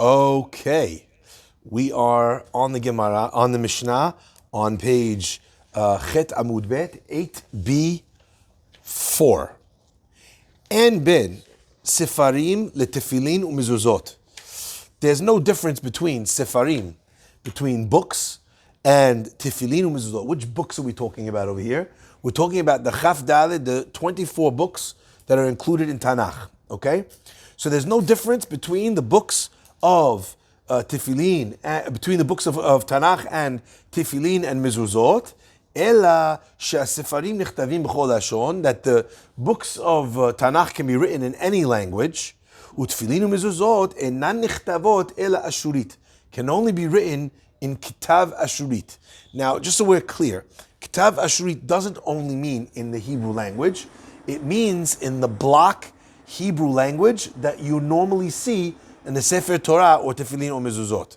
Okay, we are on the Gemara, on the Mishnah, on page Chet Amud Bet, 8b, 4. And ben, Sefarim letefilin umizuzot. There's no difference between Sefarim, between books, and tefillin umizuzot. Which books are we talking about over here? We're talking about the Chaf Daled, the 24 books that are included in Tanakh, okay? So there's no difference between the books of tefillin, between the books of Tanakh and tefillin and mezuzot, ela she'asefarim nichtavim b'chol lashon, that the books of Tanakh can be written in any language, utefillin umezuzot enan nichtavot ela ashurit, can only be written in kitav ashurit. Now, just so we're clear, kitav ashurit doesn't only mean in the Hebrew language, it means in the block Hebrew language that you normally see in the Sefer Torah or Tefillin or Mezuzot.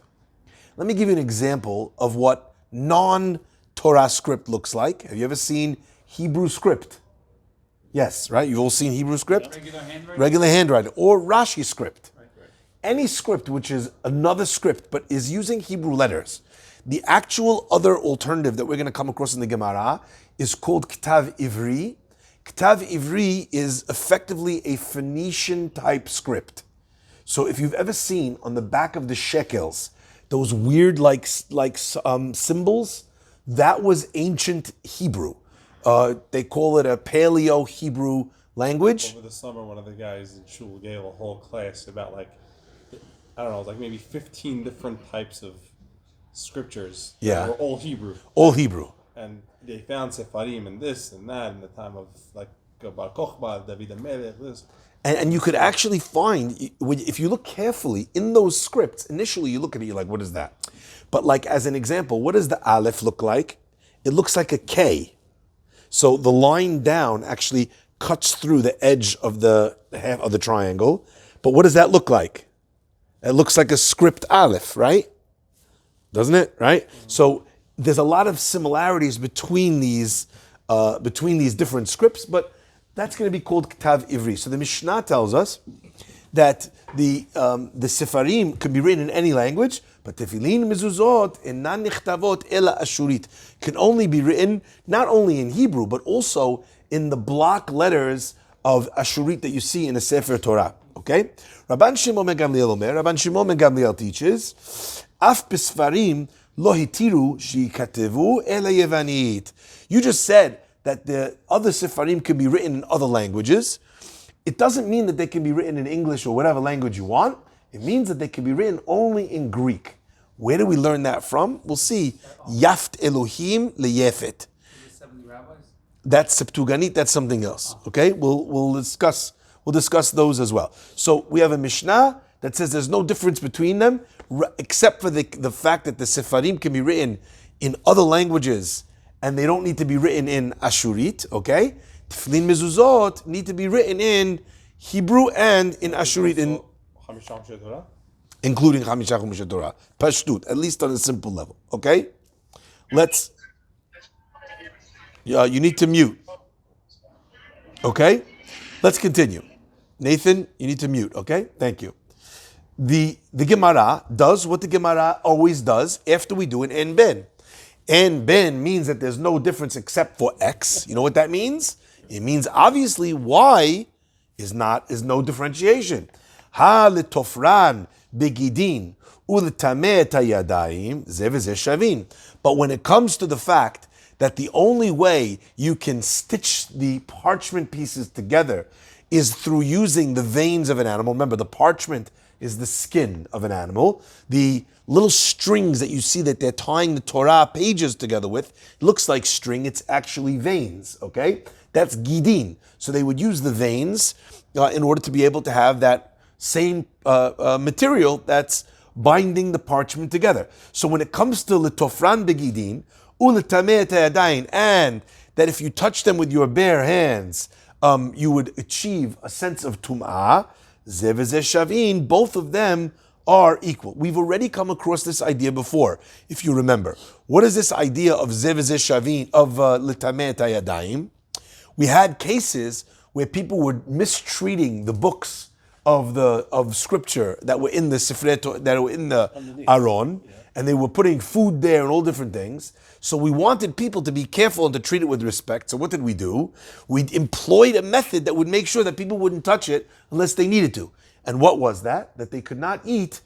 Let me give you an example of what non-Torah script looks like. Have you ever seen Hebrew script? Yes, right? You've all seen Hebrew script? Regular handwriting. Or Rashi script. Right. Any script which is another script but is using Hebrew letters. The actual other alternative that we're going to come across in the Gemara is called Ktav Ivri. Ktav Ivri is effectively a Phoenician type script. So if you've ever seen on the back of the shekels, those weird symbols, that was ancient Hebrew. They call it a Paleo Hebrew language. Over the summer, one of the guys in shul gave a whole class about maybe 15 different types of scriptures. Yeah. That were all Hebrew. All Hebrew. And they found Sefarim and this and that in the time of Bar Kochba, David HaMelech, this. And you could actually find, if you look carefully in those scripts, initially you look at it, you're like, what is that? But like as an example, what does the Aleph look like? It looks like a K. So the line down actually cuts through the edge of the half of the triangle. But what does that look like? It looks like a script Aleph, right? Doesn't it? Right? Mm-hmm. So there's a lot of similarities between these different scripts, but that's going to be called Ktav Ivri. So the Mishnah tells us that the Sefarim can be written in any language, but Tefillin Mezuzot enan nichtavot ela ashurit can only be written not only in Hebrew but also in the block letters of ashurit that you see in the Sefer Torah. Okay, Rabban Shimon ben Gamliel Omer. Rabban Shimon ben Gamliel teaches, Af besfarim lo hitiru shikatevu ela yevanit. You just said that the other Sefarim can be written in other languages. It doesn't mean that they can be written in English or whatever language you want. It means that they can be written only in Greek. Where do we learn that from? We'll see. Yaft Elohim leyefet. 70 rabbis? That's Septuaginit, that's something else. Okay? We'll discuss those as well. So we have a Mishnah that says there's no difference between them, except for the fact that the Sefarim can be written in other languages and they don't need to be written in Ashurit, okay? Tefillin Mezuzot need to be written in Hebrew and in Ashurit, including Chamisha Chumash Torah. Pashtut, at least on a simple level, okay? You need to mute. Okay? Let's continue. Nathan, you need to mute, okay? Thank you. The Gemara does what the Gemara always does after we do an En Ben. En Ben means that there's no difference except for X. You know what that means? It means obviously Y is no differentiation. Ha letofran begidin u'letameh et hayadayim ze v'ze shavin. But when it comes to the fact that the only way you can stitch the parchment pieces together is through using the veins of an animal. Remember, the parchment is the skin of an animal. The little strings that you see that they're tying the Torah pages together with, looks like string, it's actually veins, okay? That's gidin. So they would use the veins in order to be able to have that same material that's binding the parchment together. So when it comes to letofran begidin, u'letameh et hayadayim, and that if you touch them with your bare hands, you would achieve a sense of tum'ah, ze v'ze shavin, both of them are equal. We've already come across this idea before, if you remember. What is this idea of ze v'ze shavin, of letameh et hayadayim? We had cases where people were mistreating the books of scripture that were in the Sifrei that were in the Aron, and they were putting food there and all different things. So we wanted people to be careful and to treat it with respect. So what did we do? We employed a method that would make sure that people wouldn't touch it unless they needed to. And what was that? That they could not eat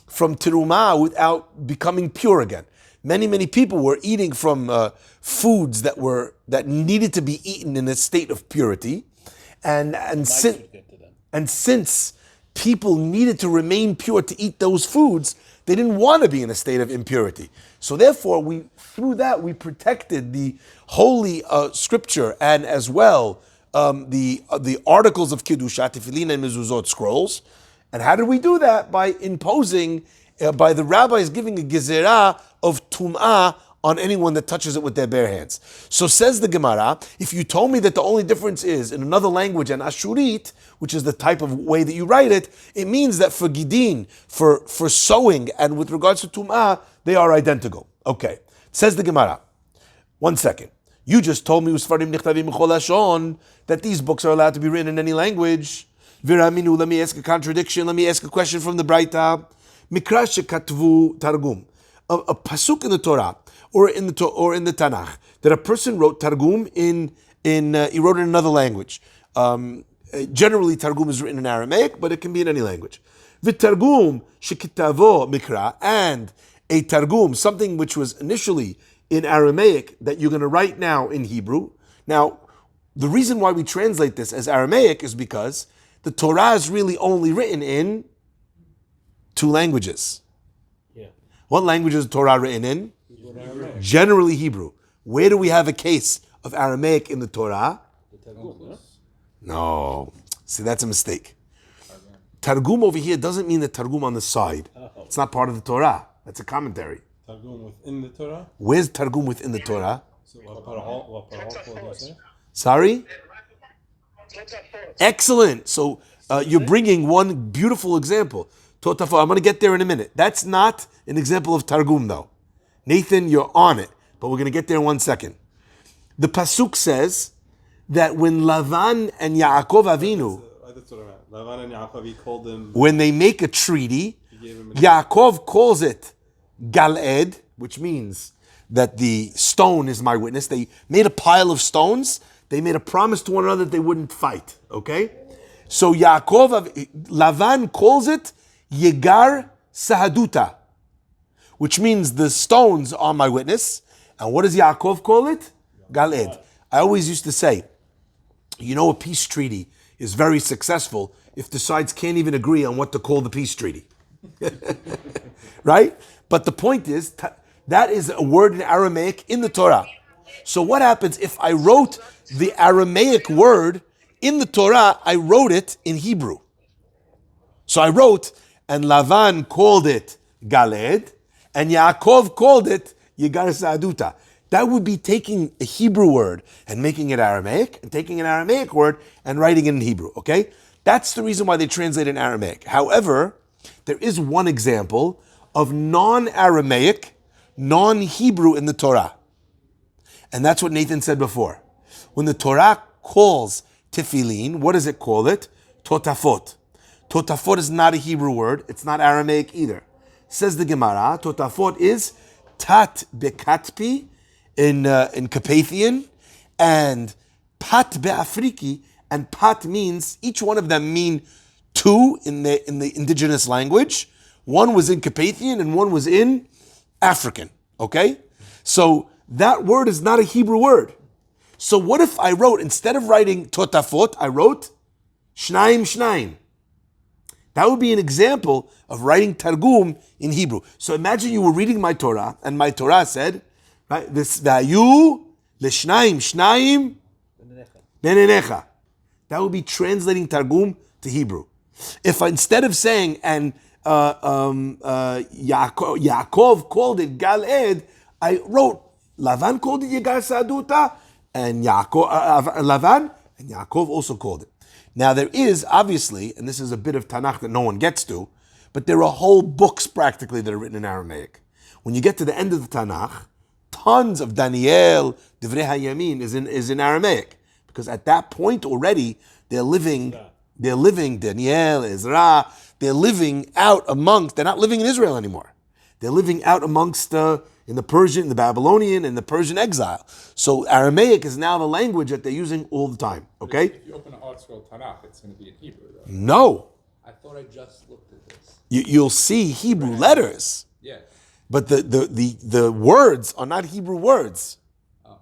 from terumah without becoming pure again. Many people were eating from foods that needed to be eaten in a state of purity, and since people needed to remain pure to eat those foods, they didn't want to be in a state of impurity. So therefore, through that we protected the holy scripture and as well the articles of Kiddusha, Tefillin and Mezuzot scrolls. And how did we do that? By imposing, by the rabbis giving a gezerah of tum'ah on anyone that touches it with their bare hands. So says the Gemara, if you told me that the only difference is in another language and Ashurit, which is the type of way that you write it, it means that for Gidin, for sewing, and with regards to tum'ah, they are identical. Okay, says the Gemara. 1 second. You just told me that these books are allowed to be written in any language. Viraminu, let me ask a contradiction. Let me ask a question from the Braita. Mikra shekatvu targum. A pasuk in the Torah or in the Tanakh that a person wrote targum he wrote in another language. Generally, targum is written in Aramaic, but it can be in any language. V'targum shekitavo mikra, and a targum, something which was initially in Aramaic that you're going to write now in Hebrew. Now, the reason why we translate this as Aramaic is because the Torah is really only written in 2 languages. Yeah. What language is the Torah written in? Hebrew. Generally Hebrew. Where do we have a case of Aramaic in the Torah? The Targum. No. See, that's a mistake. Targum over here doesn't mean the Targum on the side. It's not part of the Torah. That's a commentary. Targum within the Torah? Where's Targum within the Torah? So, sorry? Excellent. So you're bringing one beautiful example. Totafo, I'm going to get there in a minute. That's not an example of Targum though. Nathan, you're on it, but we're going to get there in 1 second. The Pasuk says that when Lavan and Yaakov Avinu, Lavan and Yaakov, he called them, when they make a treaty, Yaakov calls it Galed, which means that the stone is my witness. They made a pile of stones. They made a promise to one another that they wouldn't fight. Okay? So Lavan calls it Yegar Sahaduta, which means the stones are my witness. And what does Yaakov call it? Galed. I always used to say, a peace treaty is very successful if the sides can't even agree on what to call the peace treaty. Right? But the point is, that is a word in Aramaic in the Torah. So what happens if I wrote the Aramaic word in the Torah, I wrote it in Hebrew. So I wrote, and Lavan called it Galed, and Yaakov called it Yegar Sa'aduta. That would be taking a Hebrew word and making it Aramaic, and taking an Aramaic word and writing it in Hebrew, okay? That's the reason why they translate in Aramaic. However, there is one example of non-Aramaic, non-Hebrew in the Torah. And that's what Nathan said before. When the Torah calls tefillin, what does it call it? Totafot. Totafot is not a Hebrew word. It's not Aramaic either. Says the Gemara, Totafot is tat bekatpi in Carpathian, and pat be'afriki, and pat means, each one of them mean 2 in the indigenous language. One was in Carpathian and one was in African, okay? So that word is not a Hebrew word. So what if I wrote, instead of writing totafot, I wrote shnaim. That would be an example of writing Targum in Hebrew. So imagine you were reading my Torah, and my Torah said, right, this vayu l'shnaim benenecha. That would be translating Targum to Hebrew. If instead of saying, and Yaakov called it Galed, I wrote, Lavan called it Yegar Sa'aduta, and Lavan and Yaakov also called it. Now there is, obviously, and this is a bit of Tanakh that no one gets to, but there are whole books practically that are written in Aramaic. When you get to the end of the Tanakh, tons of Daniel, Divrei HaYamin is in Aramaic, because at that point already they're living They're living, Daniel, Ezra, they're living out amongst, they're not living in Israel anymore. They're living out amongst in the Persian, the Babylonian, and the Persian exile. So Aramaic is now the language that they're using all the time, okay? If you open an art scroll Tanakh, it's going to be in Hebrew, though. No. I thought I just looked at this. You'll see Hebrew letters, Yeah. but the words are not Hebrew words. Oh.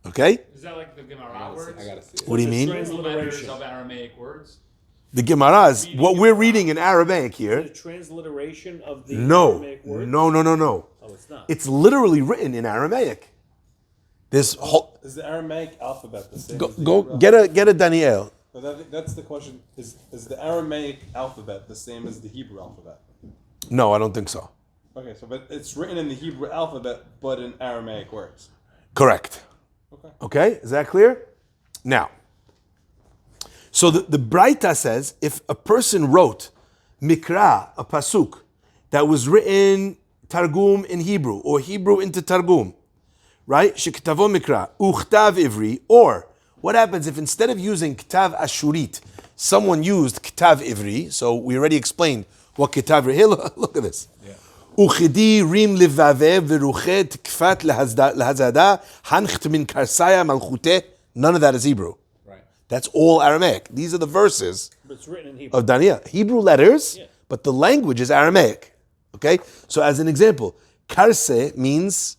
Okay? Is that like the Gemara words? I gotta see it. What do you mean? Letters of Aramaic words? The Gemara is what we're reading in Aramaic here. The transliteration of the No, Aramaic words? no. Oh, it's not. It's literally written in Aramaic. This whole Is the Aramaic alphabet the same? go, as the go Hebrew get a Daniel. But that's the question. Is the Aramaic alphabet the same as the Hebrew alphabet? No, I don't think so. Okay, so but it's written in the Hebrew alphabet, but in Aramaic words. Correct. Okay. Okay, is that clear? Now, so the Braita says if a person wrote Mikra, a pasuk, that was written Targum in Hebrew or Hebrew into Targum, right? Shekitavo Mikra, Uchtav Ivri, or what happens if instead of using Ktav Ashurit, someone used Ktav Ivri? So we already explained what Ktav Ivri. Here, look at this. Uchidi rim livave v'ruchet kfat lahazada hancht min karsaya malchute. None of that is Hebrew. Right. That's all Aramaic. These are the verses But it's written in Hebrew. of Daniel. Hebrew letters, Yeah. but the language is Aramaic. Okay? So as an example, karse means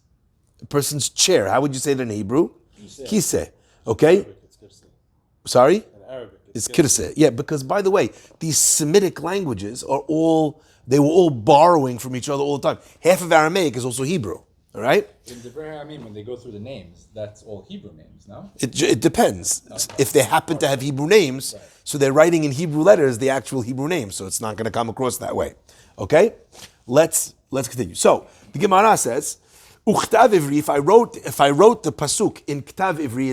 a person's chair. How would you say it in Hebrew? Kise. Okay? It's kirse. Sorry? In Arabic, It's kirse. Yeah, because by the way, these Semitic languages they were all borrowing from each other all the time. Half of Aramaic is also Hebrew. All right? In the very, I mean, when they go through the names, that's all Hebrew names, no? It depends. If they happen to have Hebrew names, so they're writing in Hebrew letters the actual Hebrew name, so it's not going to come across that way. Okay? Let's continue. So the Gemara says, Uchtav Ivri, if I wrote the pasuk in Ktav Ivri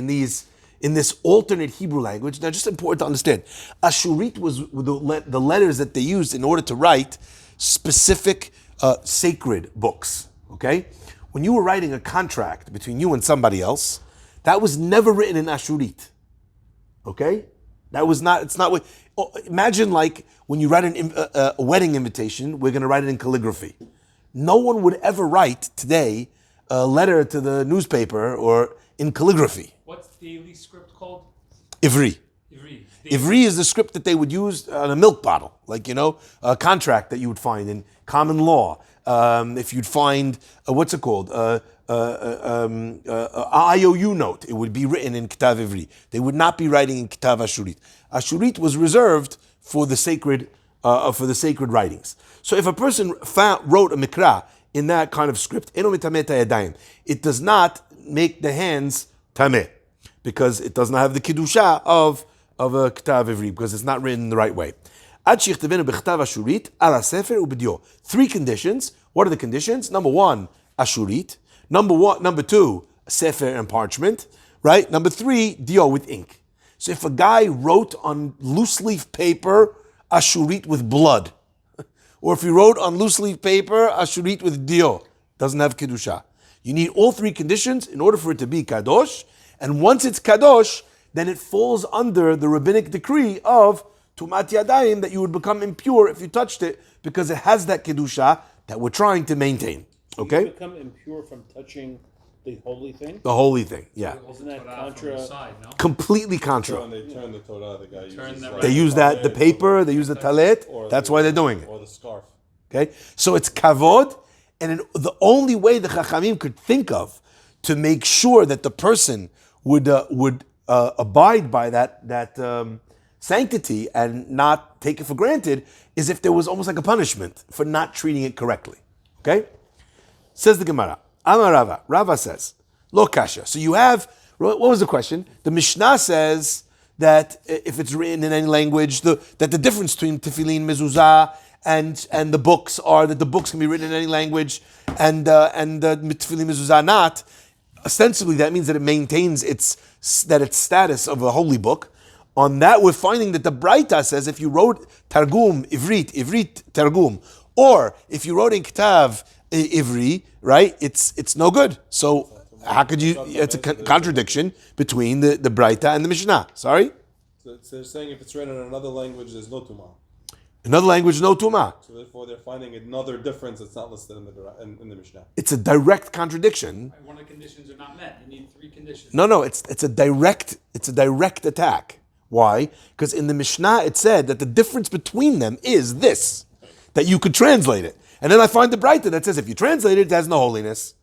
in this alternate Hebrew language, now just important to understand, Ashurit was the letters that they used in order to write specific sacred books. Okay? When you were writing a contract between you and somebody else, that was never written in Ashurit. Okay? It's not what, imagine like when you write a wedding invitation, we're going to write it in calligraphy. No one would ever write today a letter to the newspaper or in calligraphy. What's daily script called? Ivri. Ivri. Ivri is the script that they would use on a milk bottle, like, a contract that you would find in common law. If you'd find, what's it called? A IOU note, it would be written in Ktav Ivri. They would not be writing in Ktav Ashurit. Ashurit was reserved for the sacred writings. So if a person wrote a Mikra in that kind of script, it does not make the hands tameh, because it does not have the Kiddusha of a Ktav Ivri, because it's not written the right way. Three conditions. What are the conditions? Number one, Ashurit. Number two, Sefer and parchment. Right? Number three, Dio with ink. So if a guy wrote on loose leaf paper, Ashurit with blood, or if he wrote on loose leaf paper, Ashurit with Dio, doesn't have Kiddusha. You need all three conditions in order for it to be Kadosh. And once it's Kadosh, then it falls under the rabbinic decree of Tumat Yadayim, that you would become impure if you touched it, because it has that Kedusha that we're trying to maintain. Okay? You become impure from touching the holy thing? The holy thing, yeah. Isn't that From contra? the side, no? Completely So contra. when they turn the Torah, the guy uses that like, They use the paper, they use the talet, that's why they're doing it. or the scarf. Okay? So it's kavod, and the only way the Chachamim could think of to make sure that the person would abide by that sanctity and not take it for granted is if there was almost like a punishment for not treating it correctly. Okay? Says the Gemara. Amar Rava. Rava says, Lo kasha. So you have, what was the question? The Mishnah says that if it's written in any language, that the difference between tefillin, mezuzah, and the books are that the books can be written in any language, and the tefillin, mezuzah not. Ostensibly, that means that it maintains its status of a holy book. On that, we're finding that the Braita says if you wrote Targum, Ivrit, Targum, or if you wrote in Ktav, Ivri, right, it's no good. So how could you, it's a contradiction between the Braita and the Mishnah. Sorry? So they're saying if it's written in another language, there's no tumah. Another language, no tumah. So therefore, they're finding another difference that's not listed in the Mishnah. It's a direct contradiction. One of the conditions are not met. You need three conditions. No, it's a direct attack. Why? Because in the Mishnah it said that the difference between them is this, that you could translate it. And then I find the Breita that says if you translate it, it has no holiness.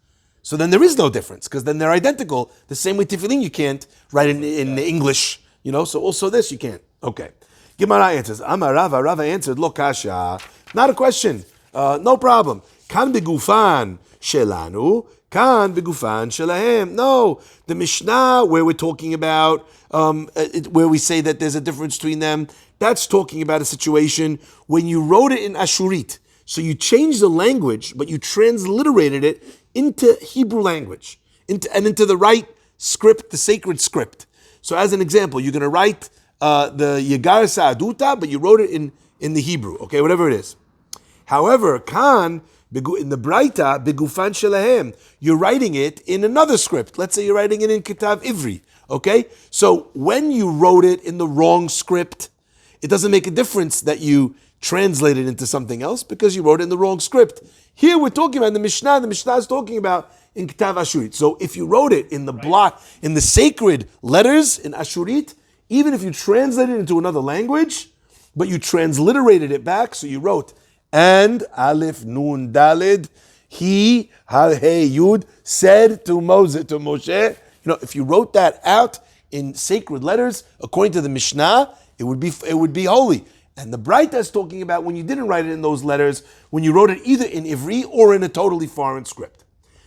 So then there is no difference, because then they're identical. The same way tefillin you can't write in English, so also this you can't. Okay. Gemara answers, Amar Rava, Rava answered, Lo kasha, not a question, no problem. Kan begufan shelanu, kan begufan shelahem. No, the Mishnah where we're talking about, where we say that there's a difference between them, that's talking about a situation when you wrote it in Ashurit. So you changed the language, but you transliterated it into Hebrew language, into the right script, the sacred script. So as an example, you're going to write the Yegar Sa'aduta, but you wrote it in the Hebrew, okay, whatever it is. However, Kan, in the Breita, Begufan Shelahem, you're writing it in another script. Let's say you're writing it in Kitav Ivri, okay? So when you wrote it in the wrong script, it doesn't make a difference that you translate it into something else because you wrote it in the wrong script. Here we're talking about the Mishnah is talking about in Kitav Ashurit. So if you wrote it in the block, in the sacred letters in Ashurit, even if you translated it into another language, but you transliterated it back, so you wrote, and Aleph Nun Dalid, he, Hey Yud, said to Moshe, if you wrote that out in sacred letters, according to the Mishnah, it would be holy. And the Breita is talking about when you didn't write it in those letters, when you wrote it either in Ivri or in a totally foreign script.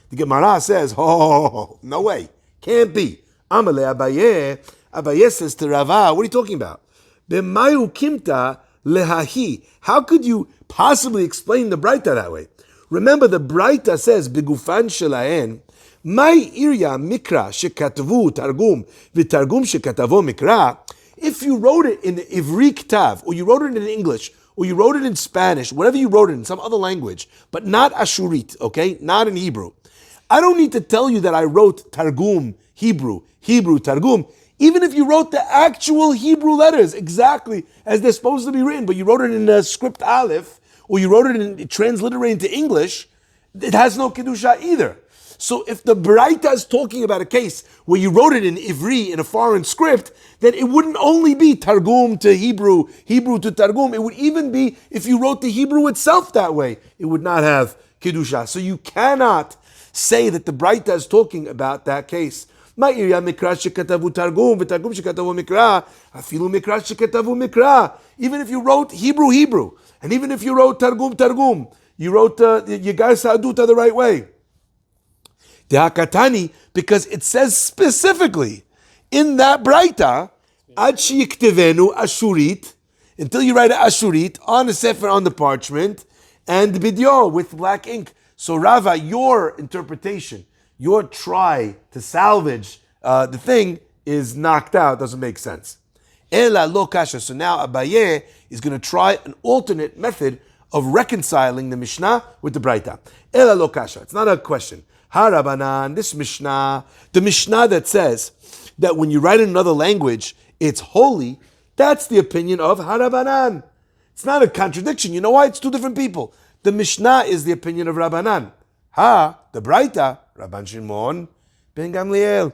The Gemara says, no way, can't be. Amale Abaye, Abaye says to Rava, what are you talking about? B'mayu kimta lehahi. How could you possibly explain the Breita that way? Remember, the Breita says, Begufan shelahen, Mai irya mikra shekatavu targum v'targum shekatavo mikra. If you wrote it in Ivri Ktav, or you wrote it in English, or you wrote it in Spanish, whatever you wrote it in some other language, but not Ashurit, okay, not in Hebrew. I don't need to tell you that I wrote Targum, Hebrew, Targum, even if you wrote the actual Hebrew letters exactly as they're supposed to be written, but you wrote it in a script Aleph, or you wrote it in transliterated into English, it has no Kedusha either. So if the Breita is talking about a case where you wrote it in Ivri, in a foreign script, then it wouldn't only be Targum to Hebrew, Hebrew to Targum. It would even be, if you wrote the Hebrew itself that way, it would not have Kedusha. So you cannot say that the Breita is talking about that case. Even if you wrote Hebrew, and even if you wrote Targum, you wrote Yegar Sa'aduta the right way. Dehakatani, because it says specifically in that Breita, Ad sheyiktevenu Ashurit, until you write Ashurit on the sefer, on the parchment, and bidyo with black ink. So Rava, your interpretation, your try to salvage the thing is knocked out, doesn't make sense. Ela lo kasha. So now Abaye is going to try an alternate method of reconciling the Mishnah with the Breita. Ela lo kasha. It's not a question. Harabanan, this Mishnah, the Mishnah that says that when you write in another language, it's holy, that's the opinion of Harabanan. It's not a contradiction. You know why? It's two different people. The Mishnah is the opinion of Rabbanan. The Breita, Rabban Shimon ben Gamliel.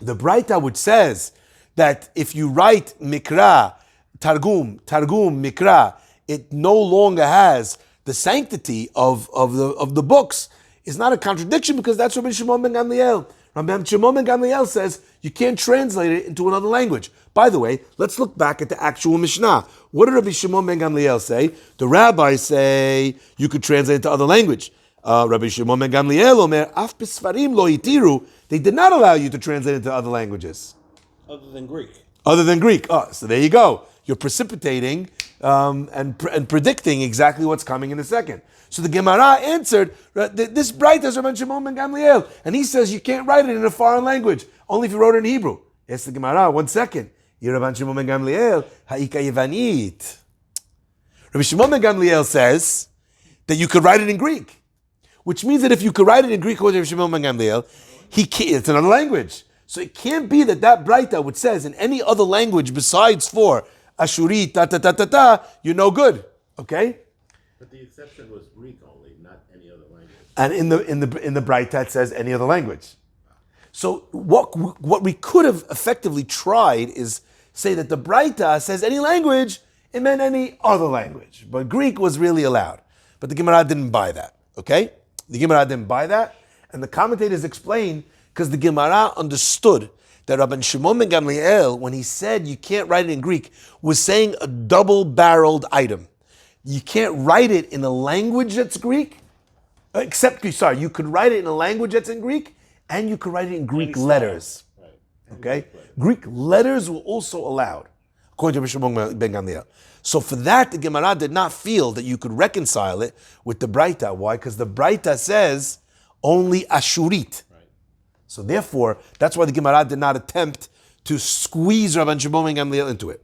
The Breita which says that if you write Mikra, Targum, Mikra, it no longer has the sanctity of the books, is not a contradiction because that's Rabbi Shimon ben Gamliel. Rabbi Shimon ben Gamliel says you can't translate it into another language. By the way, let's look back at the actual Mishnah. What did Rabbi Shimon ben Gamliel say? The rabbis say you could translate it to other language. Rabbi Shimon ben Gamliel omer af bisfarim lo itiru. They did not allow you to translate it into other languages. Other than Greek. So there you go. You're precipitating and predicting exactly what's coming in a second. So the Gemara answered, this Breita is Rabban Shimon ben Gamliel, and he says you can't write it in a foreign language, only if you wrote it in Hebrew. Yes, the Gemara, 1 second. Rabban Shimon ben Gamliel, ha'ika yevanit. Rabbi Shimon ben Gamliel says that you could write it in Greek, which means that if you could write it in Greek according to Rabbi Shimon ben Gamliel, it's another language. So it can't be that Braita, which says in any other language besides for Ashuri, you're no good. Okay? But the exception was Greek only, not any other language. And in the Braita it says any other language. So what we could have effectively tried is say that the Braita says any language, it meant any other language. But Greek was really allowed. But the Gemara didn't buy that. Okay? The Gemara didn't buy that. And the commentators explain because the Gemara understood that Rabban Shimon ben Gamliel, when he said you can't write it in Greek, was saying a double-barreled item. You can't write it in a language that's Greek, you could write it in a language that's in Greek, and you could write it in Greek letters. Okay? Greek letters were also allowed, according to Rabban Shimon ben Gamliel. So for that, the Gemara did not feel that you could reconcile it with the Braita. Why? Because the Braita says only Ashurit. So therefore, that's why the Gemara did not attempt to squeeze Rabban Shimon ben Gamliel into it.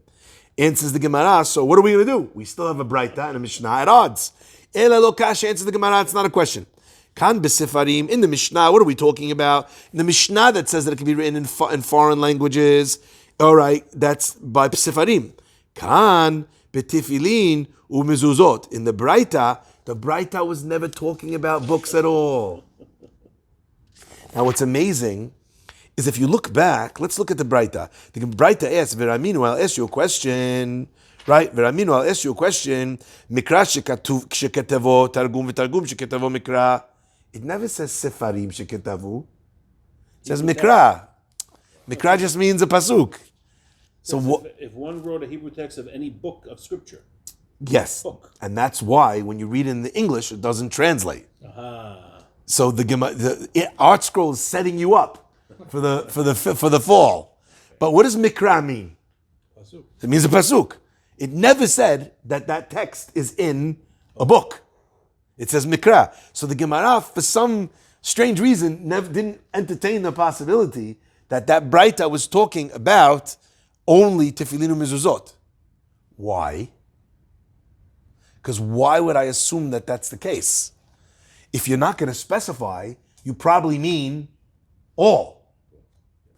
And says the Gemara, so what are we going to do? We still have a Braita and a Mishnah at odds. Ela lo kasha, answers the Gemara, it's not a question. Kan b'sefarim, in the Mishnah, what are we talking about? In the Mishnah that says that it can be written in foreign languages, all right, that's by sefarim. Kan b'tifilin u'mezuzot. In the Braita was never talking about books at all. Now what's amazing is if you look back, let's look at the Braita. The Braita asks, Veraminu, I'll ask you a question. Right? Veraminu, I'll ask you a question. Mikra sheketavo, targum v'targum sheketavo mikra. It never says sefarim sheketavu. It says mikra. Mikra just means a pasuk. So if one wrote a Hebrew text of any book of scripture. Yes. Book. And that's why when you read it in the English, it doesn't translate. So the Art Scroll is setting you up for the fall. But what does mikra mean? Pasuk. It means a pasuk. It never said that text is in a book. It says mikra. So the Gemara, for some strange reason, didn't entertain the possibility that Braita was talking about only tefillin mezuzot. Why? Because why would I assume that that's the case? If you're not going to specify, you probably mean all.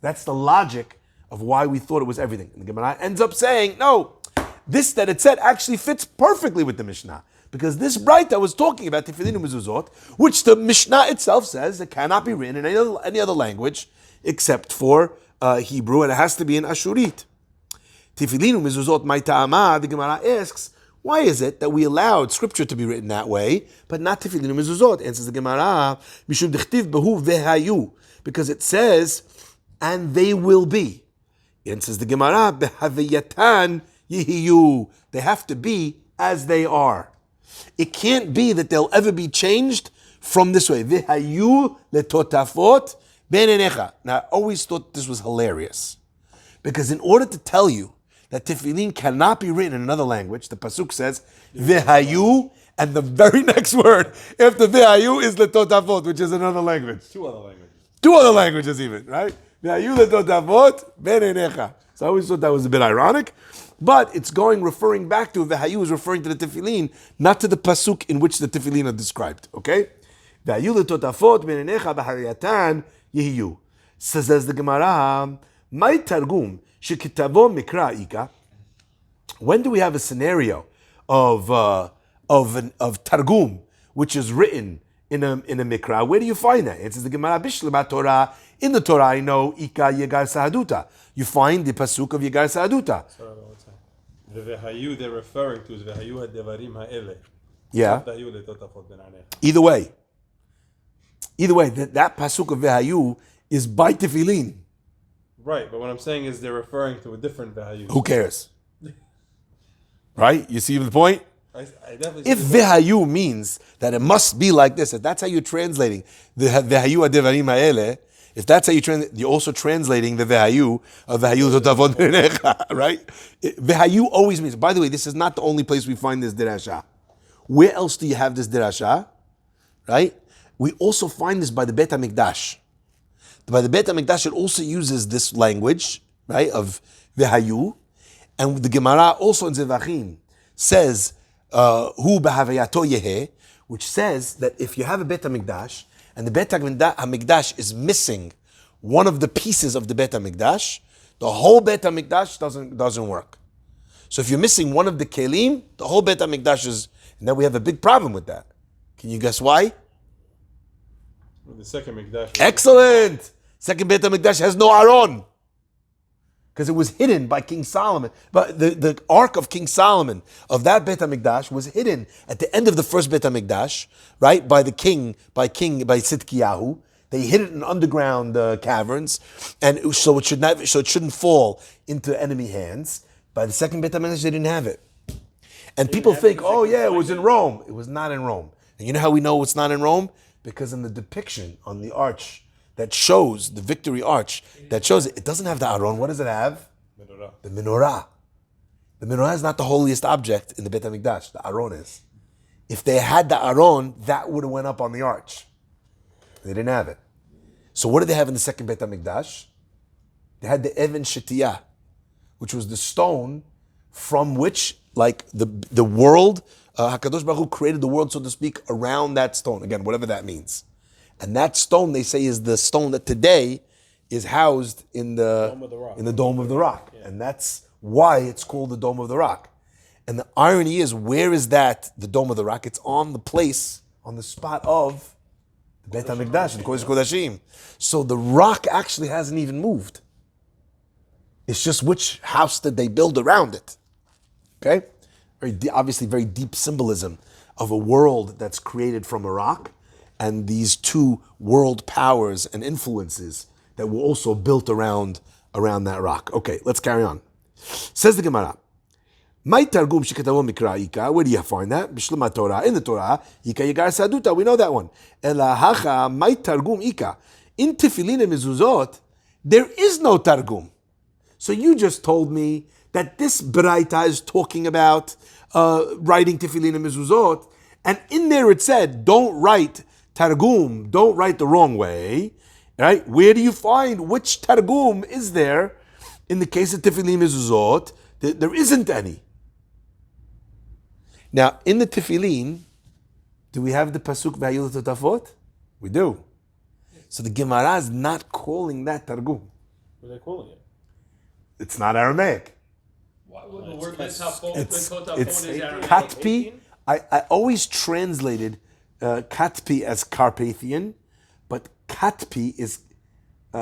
That's the logic of why we thought it was everything. And the Gemara ends up saying, no, this that it said actually fits perfectly with the Mishnah. Because this Braita was talking about Tefillin Mezuzot, which the Mishnah itself says it cannot be written in any other language except for Hebrew, and it has to be in Ashurit. Tefillin Mezuzot Mai Ta'ama, the Gemara asks, why is it that we allowed scripture to be written that way, but not tefillin and mezuzot? Answers the Gemara, mishum dechtiv behu vehayu, because it says, and they will be. Answers the Gemara, behaviyatan yihiyu. They have to be as they are. It can't be that they'll ever be changed from this way. Vehayu letotafot benenecha. Now, I always thought this was hilarious, because in order to tell you that tefillin cannot be written in another language, the pasuk says vehayu, and the very next word after vehayu is letotafot, which is another language. Two other languages. Two other languages even, right? Vehayu letotafot benenecha. So I always thought that was a bit ironic, but it's referring back to vehayu is referring to the tefillin, not to the pasuk in which the tefillin are described. Okay, vehayu letotafot benenecha b'hariyatan yehiyu. Says the Gemara, my targum. When do we have a scenario of targum, which is written in a mikra? Where do you find that? It says the Gemara Bishlemat Torah. In the Torah, I know Ika Yegar Sahaduta. You find the pasuk of Yegar Sahaduta. Sorry, one time. The vehayu they're referring to is vehayu hadevarim ha'ele. Yeah. Vehayu letotafot benanecha. Either way, that pasuk of vehayu is by tefillin. Right, but what I'm saying is they're referring to a different value. Who cares? Right? You see the point? I definitely If see the point. vehayu means that it must be like this, if that's how you're translating the vehayu adevarim ha'ele, if that's how you translate, you're also translating the vehayu of vehayu totavot benecha, right? Vehayu always means, by the way, this is not the only place we find this dirasha. Where else do you have this dirasha? Right? We also find this by the Beit HaMikdash. By the Beit HaMikdash, it also uses this language, right, of vehayu, and the Gemara also in Zevachim says, hu b'havayato yehe, which says that if you have a Beit HaMikdash, and the Beit HaMikdash is missing one of the pieces of the Beit HaMikdash, the whole Beit HaMikdash doesn't work. So if you're missing one of the kelim, the whole Beit HaMikdash is, and then we have a big problem with that. Can you guess why? The second Mikdash. Excellent! Second Beit HaMikdash has no Aron. Because it was hidden by King Solomon. But the ark of King Solomon, of that Beit HaMikdash, was hidden at the end of the first Beit HaMikdash, right, by Tzidkiyahu. They hid it in underground caverns, and so it shouldn't fall into enemy hands. By the second Beit HaMikdash, they didn't have it. And people think, oh yeah, it was in Rome. It was not in Rome. And you know how we know it's not in Rome? Because in the depiction on the arch that shows, the victory arch, that shows it doesn't have the Aron. What does it have? Menorah. The menorah. The menorah is not the holiest object in the Beit HaMikdash. The Aron is. If they had the Aron, that would have went up on the arch. They didn't have it. So what did they have in the second Beit HaMikdash? They had the Even Shetiyah, which was the stone from which, like, the world, HaKadosh Baruch Hu created the world, so to speak, around that stone. Again, whatever that means. And that stone, they say, is the stone that today is housed in the Dome of the Rock. Yeah. And that's why it's called the Dome of the Rock. And the irony is, where is that, the Dome of the Rock? It's on the place, on the spot of the Beit HaMikdash, the Kodesh Kodashim. So the rock actually hasn't even moved. It's just which house did they build around it. Okay? Obviously very deep symbolism of a world that's created from a rock, and these two world powers and influences that were also built around that rock. Okay, let's carry on. Says the Gemara, where do you find that? Torah. In the Torah, we know that one. In Tefillin and Mezuzot, there is no Targum. So you just told me that this Braita is talking about writing Tefillin and Mezuzot, and in there it said, don't write Targum, don't write the wrong way, right? Where do you find which Targum is there in the case of Tefillin and Mezuzot? There isn't any. Now, in the Tefillin, do we have the Pasuk V'hayu Totafot? We do. So the Gemara is not calling that Targum. What are they calling it? It's not Aramaic. The word Totafot It's is Aramaic. Katpi. I always translated Katpi as Carpathian, but Katpi is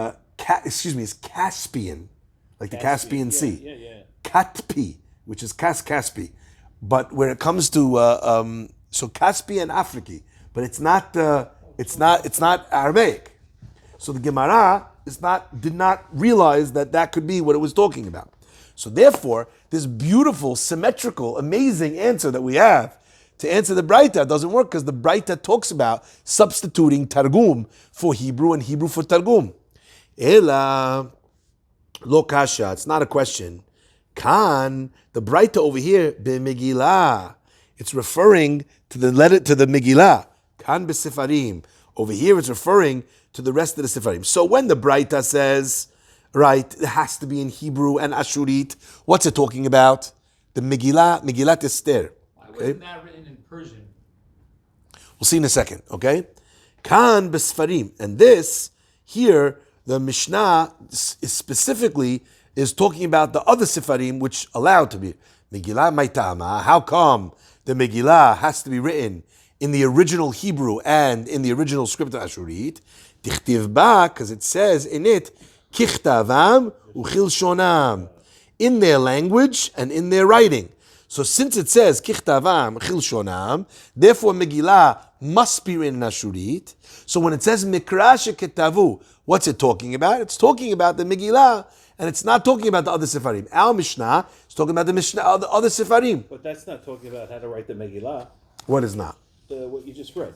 is Caspian, like the Caspian Sea. Yeah. Katpi, which is Caspi. But when it comes to so Caspi and Afriki, but it's not Aramaic. So the Gemara did not realize that could be what it was talking about. So therefore, this beautiful, symmetrical, amazing answer that we have to answer the Braita doesn't work, because the Braita talks about substituting Targum for Hebrew and Hebrew for Targum. Ela lo kasha, it's not a question. Kan, the Braita over here, be Megillah. It's referring to the Megillah. Kan be Sefarim. Over here it's referring to the rest of the Sefarim. So when the Braita says, right, it has to be in Hebrew and Ashurit, what's it talking about? The Megillat Esther. Why wasn't that written in Persian? We'll see in a second, okay? Kan be Sefarim. And this, here, the Mishnah specifically is talking about the other Sefarim which allowed to be. Megillah Maitama. How come the Megillah has to be written in the original Hebrew and in the original script of Ashurit? Tichtiv ba, because it says in it, Kichtavam uchilshonam, in their language and in their writing. So since it says Kichtavam uchilshonam, therefore Megillah must be written in Ashurit. So when it says Mikra sheketavu, what's it talking about? It's talking about the Megillah, and it's not talking about the other Sefarim. Our Mishnah is talking about the Mishnah, the other Sefarim. But that's not talking about how to write the Megillah. What is not? What you just read.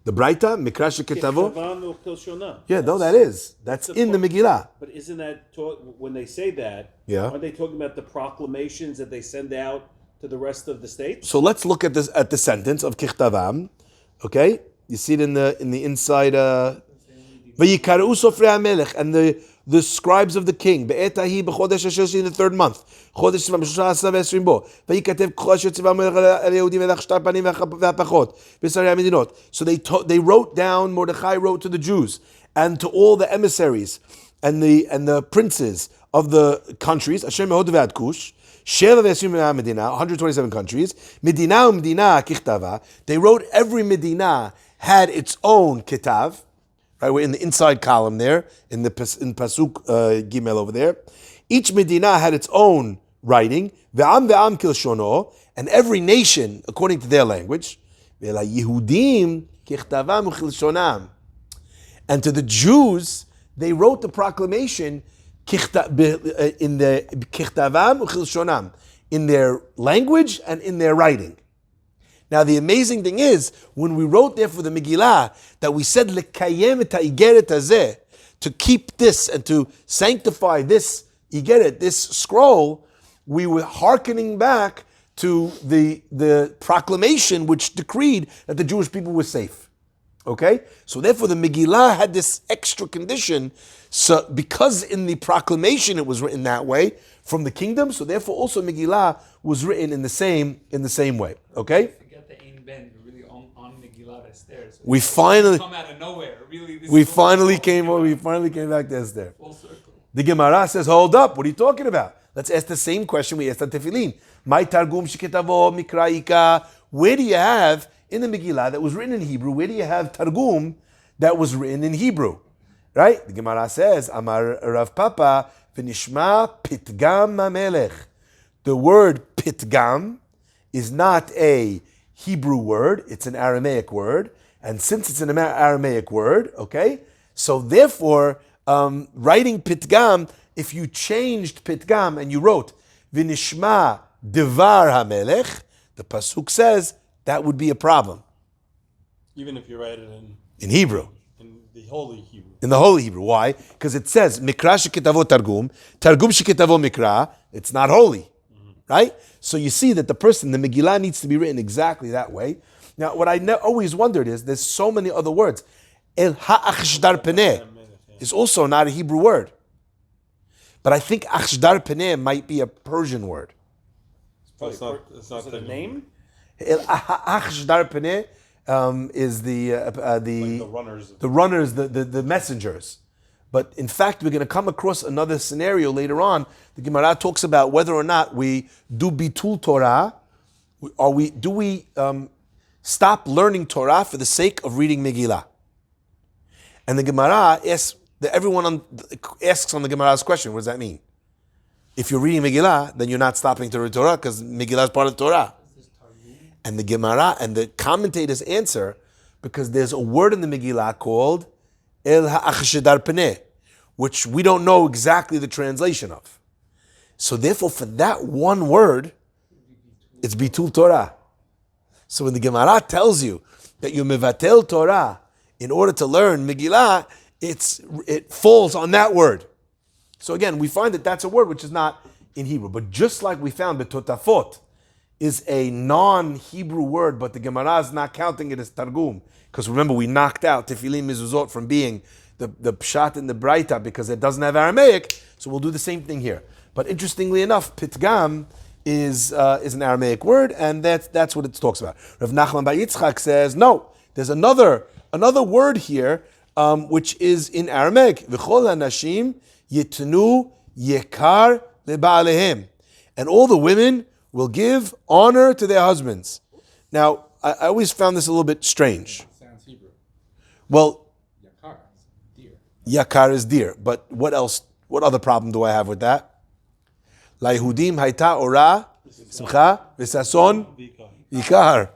The Braita, Mikra sheketavu? Kichtavam uchilshonam. Yeah, no, that is. That's in the Megillah. But isn't that when they say that? Yeah. Aren't they talking about the proclamations that they send out to the rest of the states? So let's look at this the sentence of Kichtavam. Okay, you see it in the inside. Vayikaru sofrei hamelech, and the scribes of the king. Be'etahi b'chodesh hashoshi, in the third month. Chodesh tzivah b'shosha asa v'esrim bo. Vayikatev kol asher tzivah melech al Yehudim v'lach shtar panim v'apachot b'sarei hamedinot. So they wrote down. Mordechai wrote to the Jews and to all the emissaries and the princes of the countries, Asher Mehod Ve'ad Kush, Sheva Ve'asim Medina, 127 countries, Medina Medina Kichtava. They wrote every Medina had its own kitav. Right, we're in the inside column there, in Pasuk Gimel over there. Each Medina had its own writing, Ve'am Ve'am Kilshono, and every nation according to their language. Ve'la Yehudim Kichtavam Uchilshonam. And to the Jews, they wrote the proclamation in the Kichtavam Uchilshonam, in their language and in their writing. Now the amazing thing is, when we wrote there for the Megillah, that we said Lekayem et ha'igeret hazeh, to keep this and to sanctify this igeret, this scroll, we were hearkening back to the proclamation which decreed that the Jewish people were safe. Okay? So therefore the Megillah had this extra condition, so because in the proclamation it was written that way from the kingdom, so therefore also Megillah was written in the same way. Okay? Forget the Ein Ben, we're really on Megillah Esther. So We finally come out of nowhere. Really, this we is finally came back to Esther. full circle. The Gemara says, hold up, what are you talking about? Let's ask the same question we asked on Tefillin. My Targum Shiketavo Mikraika. Where do you have in the Megillah that was written in Hebrew? Where do you have Targum that was written in Hebrew? Right? The Gemara says, Amar Rav Papa v'nishma Pitgam Hamelech. The word Pitgam is not a Hebrew word; it's an Aramaic word. And since it's an Aramaic word, okay, so therefore, writing Pitgam, if you changed Pitgam and you wrote V'nishma Devar HaMelech, the pasuk says that would be a problem Even if you write it in Hebrew, in the Holy Hebrew. in the Holy Hebrew. Why? Because it says Mikra sheketavo Targum, Targum sheketavo Mikra. It's not holy, right? So you see that the Megillah needs to be written exactly that way. Now, what I always wondered is there's so many other words. El ha'achshdar peneh is also not a Hebrew word. But I think achdar peneh might be a Persian word. It's not the name? El achdar peneh is the runners. the runners, the messengers. But in fact, we're going to come across another scenario later on. The Gemara talks about whether or not we do bitul Torah, or do we stop learning Torah for the sake of reading Megillah. And the Gemara asks, everyone asks on the Gemara's question, what does that mean? If you're reading Megillah, then you're not stopping to read Torah because Megillah is part of Torah. And the Gemara and the commentators answer, because there's a word in the Megillah called El Ha'achshedar Peneh, which we don't know exactly the translation of. So therefore, for that one word, it's Bitul Torah. So when the Gemara tells you that you mevatel Torah in order to learn Megillah, it falls on that word. So again, we find that that's a word which is not in Hebrew. But just like we found that Totafot is a non-Hebrew word, but the Gemara is not counting it as Targum. Because remember, we knocked out Tefillin Mezuzot from being the Pshat and the Braita because it doesn't have Aramaic, so we'll do the same thing here. But interestingly enough, Pitgam is an Aramaic word, and that's what it talks about. Rav Nachman Bar Yitzchak says, no, there's another word here, which is in Aramaic. V'chol hanashim yitnu yekar leba'alehem. And all the women will give honor to their husbands. Now, I always found this a little bit strange. Sounds Hebrew. Well, Yakar, deer. yakar is dear, but what else? What other problem do I have with that? La Yehudim hayta ora simcha v'sason yikar.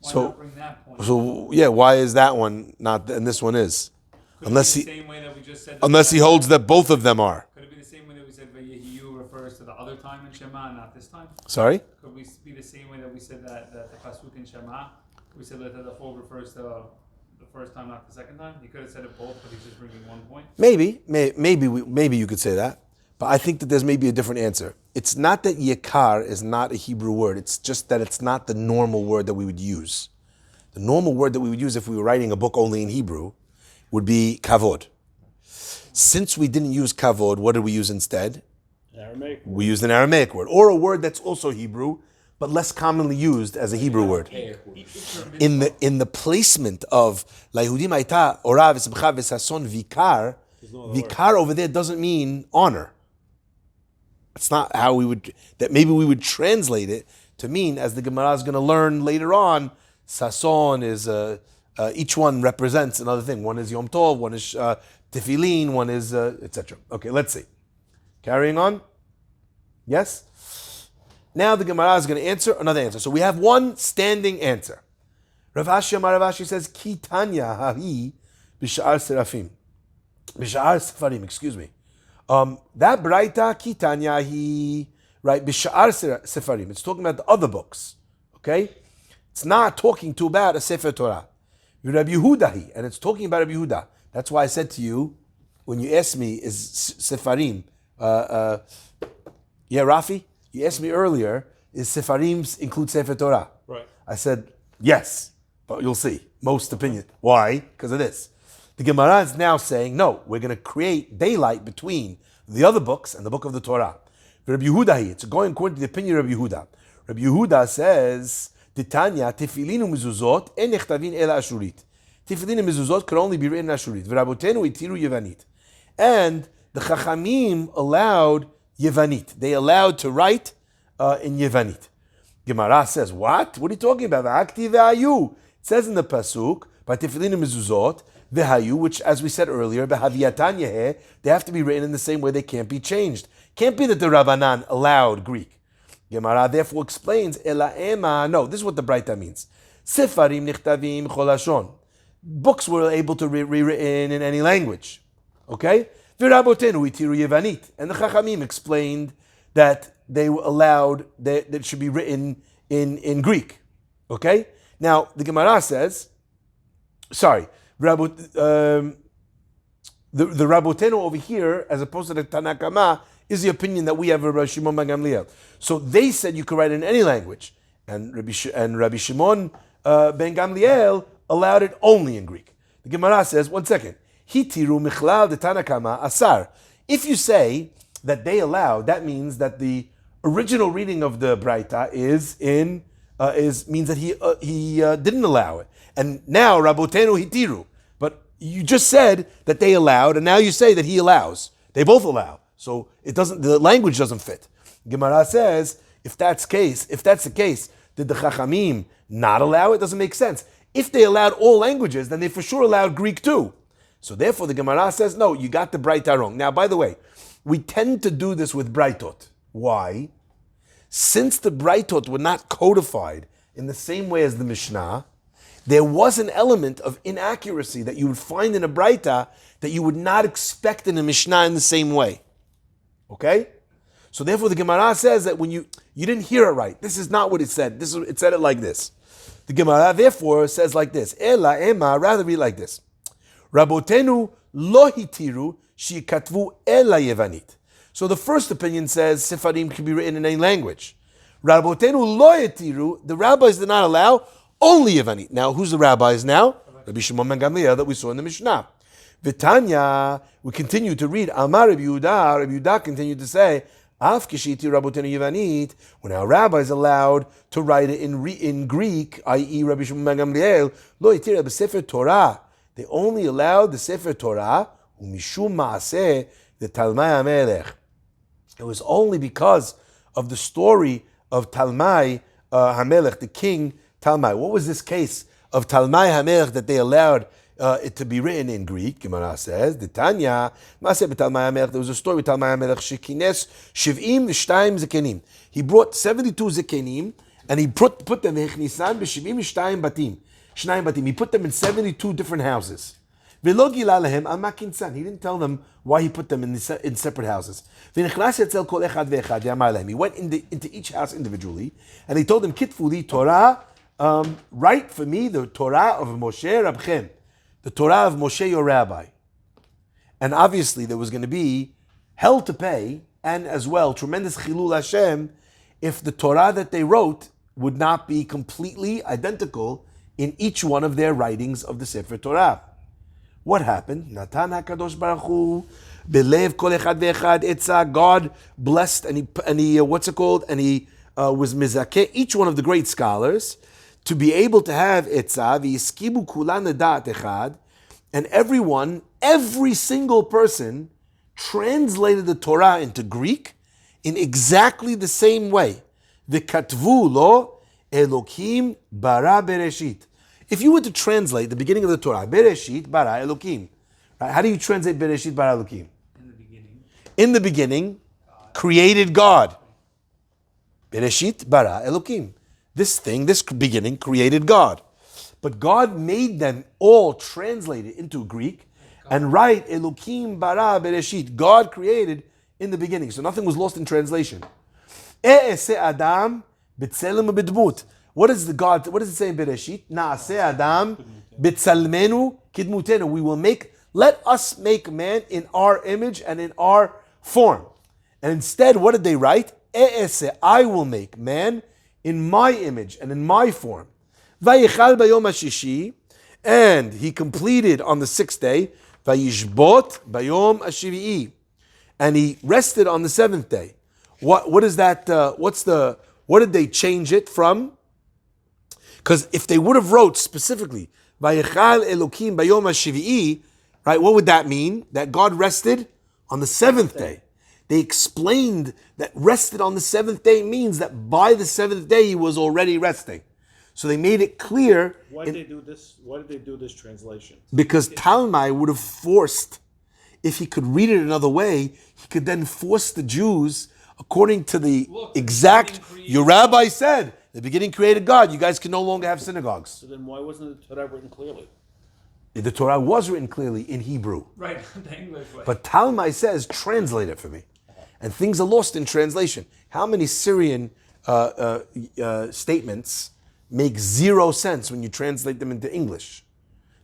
Why not bring that point? So yeah, why is that one not and this one is? Could Unless it be he the same way that we just said. unless he holds that both of them are. Could it be the same way that we said Vayehiyu refers to the other time in Shema, not this time? Sorry? Could we be the same way that we said that the pasuk in Shema, we said that the full refers to the first time, not the second time? He could have said it both, but he's just bringing 1 point. Maybe you could say that, but I think that there's maybe a different answer. It's not that yekar is not a Hebrew word. It's just that it's not the normal word that we would use. The normal word that we would use if we were writing a book only in Hebrew would be kavod. Since we didn't use kavod, what did we use instead? Aramaic. We used an Aramaic word, or a word that's also Hebrew, but less commonly used as a Hebrew word. Hey, In the placement of Layehudim Aita Ora v'Simcha v'Sason Vikar, Vikar over there doesn't mean honor. It's not how we would, that maybe we would translate it to mean, as the Gemara is going to learn later on, Sason is, each one represents another thing. One is Yom Tov, one is Tefillin, one is, etc. Okay, let's see. Carrying on. Yes? Now the Gemara is going to answer another answer. So we have one standing answer. Rav Ashi says, Ki Tanya hahi b'sha'ar serafim. B'sha'ar sefarim, excuse me. That Braita Ki Tanya hi, right, b'sha'ar sefarim. It's talking about the other books. Okay? It's not talking about a Sefer Torah. Rabbi Yehuda, and it's talking about Rabbi Yehuda. That's why I said to you, when you asked me, is Sefarim, Rafi? You asked me earlier, is Sefarim include Sefer Torah? Right. I said, yes, but you'll see. Most opinion. Why? Because of this. The Gemara is now saying, no, we're going to create daylight between the other books and the book of the Torah. Rabbi Yehuda, it's going according to the opinion of Rabbi Yehuda. Rabbi Yehuda says, Titania, tefillin umizuzot, en nechtavin ela ashurit. Tefillin umizuzot could only be written in ashurit. V'rabotenu itiru yevanit. And the Chachamim allowed Yevanit. They allowed to write in Yevanit. Gemara says, what? What are you talking about? V'akti v'ayu. It says in the Pasuk, by tefillin umizuzot, v'hayu, which as we said earlier, v'haviyatan yeheh, they have to be written in the same way, they can't be changed. Can't be that the Rabbanan allowed Greek. Gemara therefore explains, Ela ema, no, this is what the Braita means. Sefarim nichtavim cholashon. Books were able to be rewritten in any language. Okay? V'rabotenu itiru yevanit. And the Chachamim explained that they were allowed, that it should be written in Greek. Okay? Now, the Gemara says, the Rabotenu over here, as opposed to the Tanakama, is the opinion that we have of Rabbi Shimon ben Gamliel. So they said you could write in any language, and Rabbi Shimon ben Gamliel allowed it only in Greek. The Gemara says, one second, Hitiru michlal de Tanakama asar. If you say that they allowed, that means that the original reading of the Braita means that he didn't allow it, and now Rabotenu hitiru. But you just said that they allowed, and now you say that he allows. They both allow. So the language doesn't fit. Gemara says, if that's the case, did the Chachamim not allow it? Doesn't make sense. If they allowed all languages, then they for sure allowed Greek too. So therefore the Gemara says, no, you got the Braita wrong. Now, by the way, we tend to do this with Braitot. Why? Since the Braitot were not codified in the same way as the Mishnah, there was an element of inaccuracy that you would find in a Braita that you would not expect in a Mishnah in the same way. Okay? So therefore the Gemara says that when you didn't hear it right. This is not what it said. It said it like this. The Gemara therefore says like this. Ela ema, rather read like this. Rabotenu lo hitiru shikatvu ela yevanit. So the first opinion says Sefarim can be written in any language. Rabotenu lo hitiru, the rabbis did not allow only yevanit. Now who's the rabbis now? Rabbi Shimon ben Gamliel that we saw in the Mishnah. Vitanya, we continue to read. Amar Rabbi Yehuda continued to say, Af kishiti rabotenu yevanit, when our rabbis allowed to write it in Greek, i.e. Rabbi Shimon ben Gamliel, lo yitir b'sefer Torah. They only allowed the Sefer Torah, umishum maaseh, the Talmai HaMelech. It was only because of the story of Talmai HaMelech, the king Talmai. What was this case of Talmai HaMelech that they allowed it to be written in Greek? Gemara says, the Tanya, Maaseh b'Talmai HaMelech, there was a story with Talmai HaMelech, shekines shiv'im v'shtayim zekenim. He brought 72 zekenim, and he put them, v'chnisan b'shiv'im v'shtayim batim. He put them in 72 different houses. He didn't tell them why he put them in separate houses. He went into each house individually, and he told them, Kitfuli Torah, write for me the Torah of Moshe Rabchem, the Torah of Moshe your rabbi. And obviously there was going to be hell to pay, and as well tremendous chilul Hashem, if the Torah that they wrote would not be completely identical in each one of their writings of the Sefer Torah. What happened? Natan HaKadosh Baruch Hu, Belev Kol Echad Ve'echad Etza, God blessed and he was mizakeh each one of the great scholars to be able to have etzah v'yiskibu kulan da'at echad, and every single person translated the Torah into Greek in exactly the same way. V'katvu lo Elokim bara bereshit. If you were to translate the beginning of the Torah, bereshit bara Elokim, right? How do you translate bereshit bara Elokim? In the beginning. In the beginning, created God. Bereshit bara Elokim. This beginning created God. But God made them all translated into Greek and write Elokim bara bereshit. God created in the beginning. So nothing was lost in translation. E'ese Adam b'tselem b'dmut. What does it say in Bereshit? Na'aseh Adam b'tsalmenu kidmutenu. Let us make man in our image and in our form. And instead, what did they write? E'ese, I will make man in my image and in my form. Vayichal bayom hashishi, and he completed on the sixth day. Vayishbot bayom hashvi'i, and he rested on the seventh day. What is that? What did they change it from? Because if they would have wrote specifically Vayichal Elokim bayom hashvi'i, right? What would that mean? That God rested on the seventh day. They explained that rested on the seventh day means that by the seventh day he was already resting. So they made it clear. Why did they do this? Why did they do this translation? Because Talmai would have forced, if he could read it another way, he could then force the Jews, according to the exact, your rabbi said, the beginning created God, you guys can no longer have synagogues. So then why wasn't the Torah written clearly? The Torah was written clearly in Hebrew. Right, the English way. But Talmai says, translate it for me. And things are lost in translation. How many Syrian statements make zero sense when you translate them into English?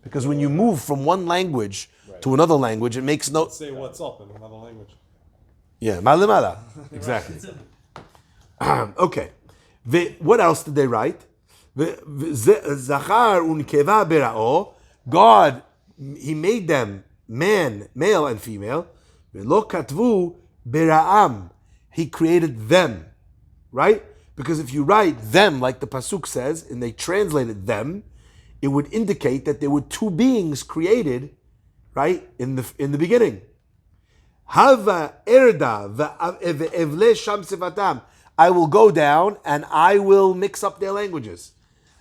Because when you move from one language to another language, it makes no... Say what's up in another language. Yeah, malimala. Exactly. Okay. What else did they write? Zachar unkeva bera'o. God, he made them male and female. Velo katvu bera'am. He created them. Right? Because if you write them, like the Pasuk says, and they translated them, it would indicate that there were two beings created, right, in the beginning. Hava erda ve'evle sham sifatam. I will go down and I will mix up their languages.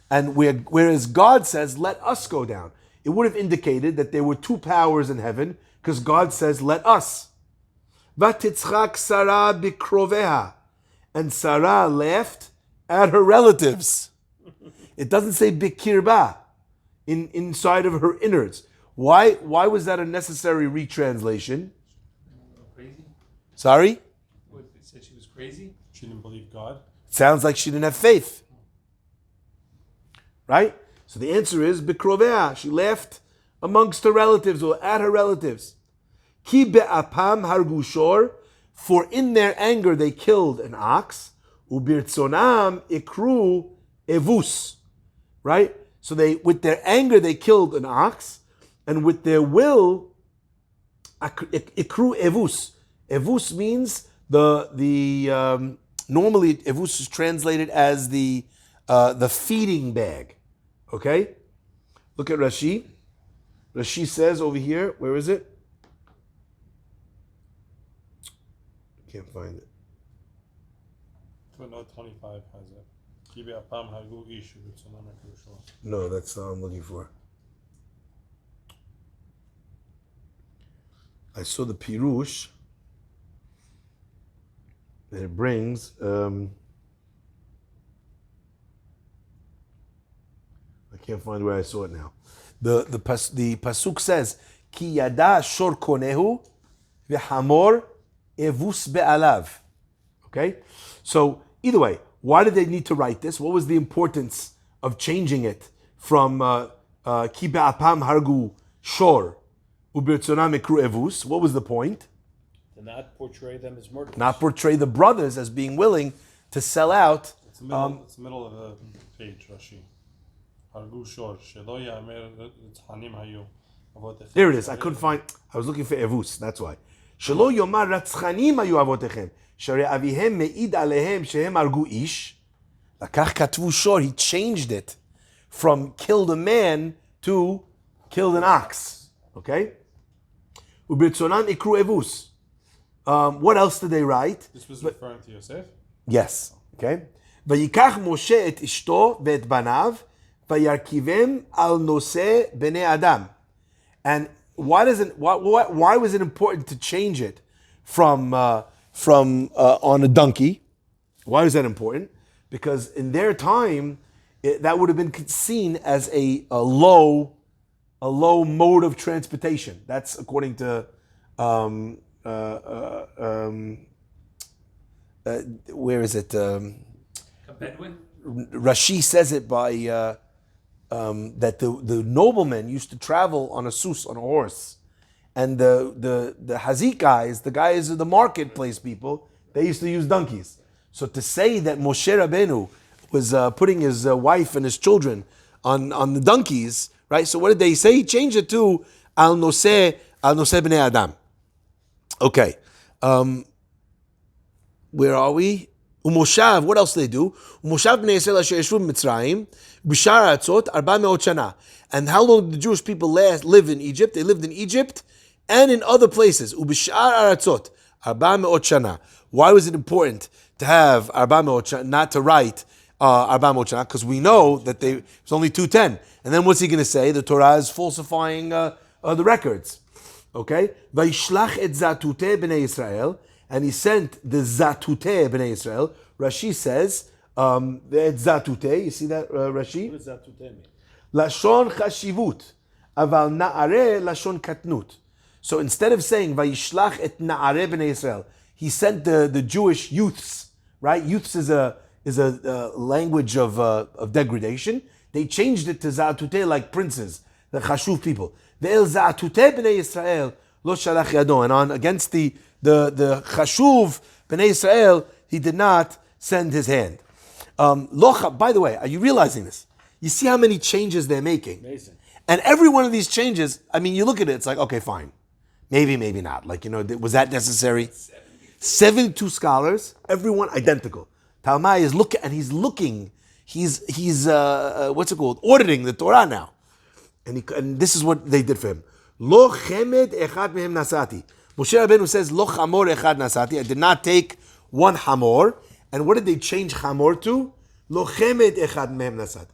And whereas God says, let us go down, it would have indicated that there were two powers in heaven, because God says, let us. Vatitzchak Sarah bikroveha. And Sarah laughed at her relatives. It doesn't say bikirba, inside of her innards. Why was that a necessary retranslation? Crazy? Sorry? What, it said she was crazy? She didn't believe God. Sounds like she didn't have faith. Right? So the answer is bikrovea. She laughed amongst her relatives or at her relatives. Ki be'apam hargu shor. For in their anger they killed an ox. Ubirtzonam ikru evus. Right? So with their anger they killed an ox, and with their will, ikru evus. Evus means normally evus is translated as the feeding bag. Okay? Look at Rashi. Rashi says over here, where is it? Can't find it. Footnote 25 has it. Kibi apam hagu ishu b'tzonam ekrushor. No, that's not what I'm looking for. I saw the Pirush that it brings. I can't find where I saw it now. The pasuk says, "Ki yada shor konehu v'hamor evus be'alav." Okay, so either way, why did they need to write this? What was the importance of changing it from "Ki be'apam hargu shor u'birtzonam ekru evus"? What was the point? To not portray them as murderers. Not portray the brothers as being willing to sell out. It's the middle of the page, Rashi. Hargu shor shelo yamer tzhanim hayu. There it is. I couldn't find. I was looking for evus. That's why. שלא יאמר רצחנים היו אבותיכם, שהרי אביהם מעיד עליהם שהם הרגו איש. לקח כתבו שור, he changed it from killed a man to killed an ox. Okay? וברצונם יקרו אבוס. What else did they write? This was referring to Yosef? Yes. Okay? ויקח משה את אשתו ואת בניו, וירכיבם על נושא בני אדם. And why was it important to change it from on a donkey? Why is that important? Because in their time, that would have been seen as a low mode of transportation. That's according to where is it? A Bedouin? Rashi says it by that the noblemen used to travel on a sus, on a horse, and the hazik guys, the guys of the marketplace people, they used to use donkeys. So to say that Moshe Rabbeinu was putting his wife and his children on the donkeys, right? So what did they say? He changed it to al noseh bnei adam. Okay, where are we? Umoshav. What else do they do? Umoshav bnei Yisrael asher yeshvu b'Mitzrayim b'shar ha'atzot 400 shana. And how long did the Jewish people live in Egypt? They lived in Egypt and in other places. Ub'shar ha'atzot 400 shana. Why was it important to have 400 shana, not to write 400 shana? Because we know that it's only 210. And then what's he going to say? The Torah is falsifying the records. Okay? Vayishlach et zatuteh b'nei Yisrael. And he sent the zatuteh b'nei Yisrael. Rashi says, et zatuteh, you see that, Rashi? What does zatuteh mean? Lashon chashivut, aval na'areh lashon katnut. So instead of saying, Vayishlach et na'areh b'nei Yisrael, he sent the Jewish youths, right? Youths is a language of degradation. They changed it to zatuteh, like princes, the chashuv people. Ve'el zatuteh b'nei Yisrael lo shalach yado. And on against the chashuv b'nei Yisrael, he did not send his hand. By the way, are you realizing this? You see how many changes they're making? Amazing. And every one of these changes, I mean, you look at it, it's like, okay, fine. Maybe not. Like, was that necessary? 72 scholars, everyone identical. Talmai is looking, and he's looking, he's what's it called? Auditing the Torah now. And this is what they did for him. Lo chemed echad mehem nasati. Moshe Rabbeinu says, Lo chamor echad nasati. I did not take one hamor. And what did they change hamor to? Lo chemed echad mehem nasati.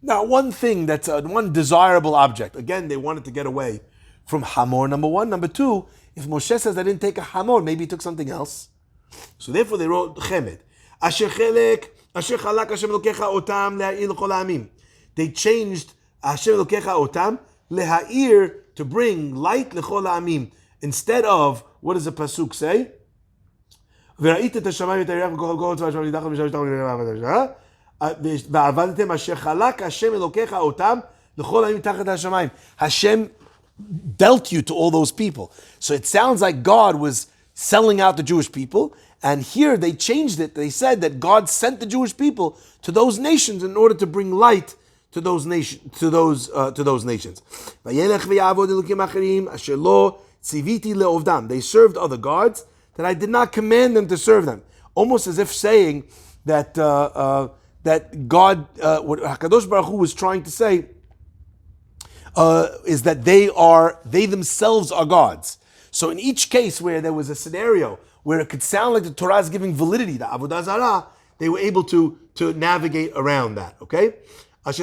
Now, one thing that's one desirable object. Again, they wanted to get away from hamor, number one. Number two, if Moshe says I didn't take a hamor, maybe he took something else. So therefore they wrote chemed. Asher chalak Hashem Elokecha otam le'ha'ir l'chol ha'amim. They changed Hashem Elokecha otam le'ha'ir, to bring light l'chol ha'amim. Instead of, what does the pasuk say? V'ra'it et hashamayim et ha'yirach v'kol kol tzvah hashem l'idacham v'shav v'shav v'avadtem asher chalak Hashem Elokecha otam l'chol ha'amim tachat hashamayim. Hashem dealt you to all those people. So it sounds like God was selling out the Jewish people, and here they changed it. They said that God sent the Jewish people to those nations in order to bring light to those nations. They served other gods that I did not command them to serve them. Almost as if saying that that God, what Hakadosh Baruch Hu was trying to say, is that they themselves are gods. So in each case where there was a scenario where it could sound like the Torah is giving validity to Avodah Zarah, they were able to navigate around that. Okay? And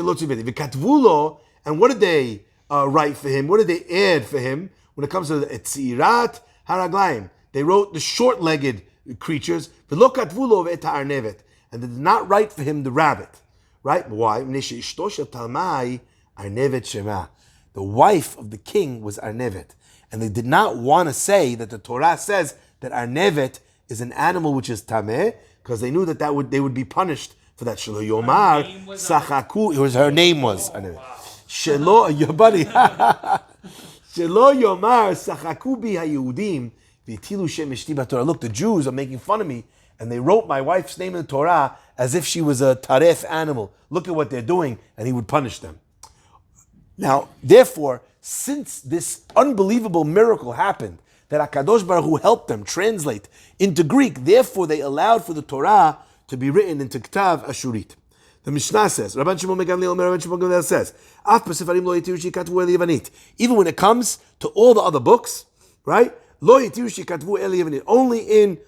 what did they write for him? What did they add for him when it comes to the Etzirat Haraglaim? They wrote the short-legged creatures, and they did not write for him the rabbit. Right? Why? The wife of the king was Arnevet. And they did not want to say that the Torah says that Arnevet is an animal which is Tameh, because they knew that they would be punished for that. Shelo Yomar Sachaku. Her name was Arnevet. Shelo, your buddy. Shelo Yomar Sachaku bi HaYehudim v'tilu shem eshti b'Torah. Look, the Jews are making fun of me, and they wrote my wife's name in the Torah as if she was a taref animal. Look at what they're doing, and he would punish them. Now, therefore, since this unbelievable miracle happened, that HaKadosh Baruch Hu helped them translate into Greek. Therefore, they allowed for the Torah to be written into Ktav Ashurit. The Mishnah says, Rabban Shimon ben Gamliel says, Af b'sefarim lo yitiru shikatvu el Yavanit. Even when it comes to all the other books, right? Lo yitiru shikatvu el Yavanit. Only in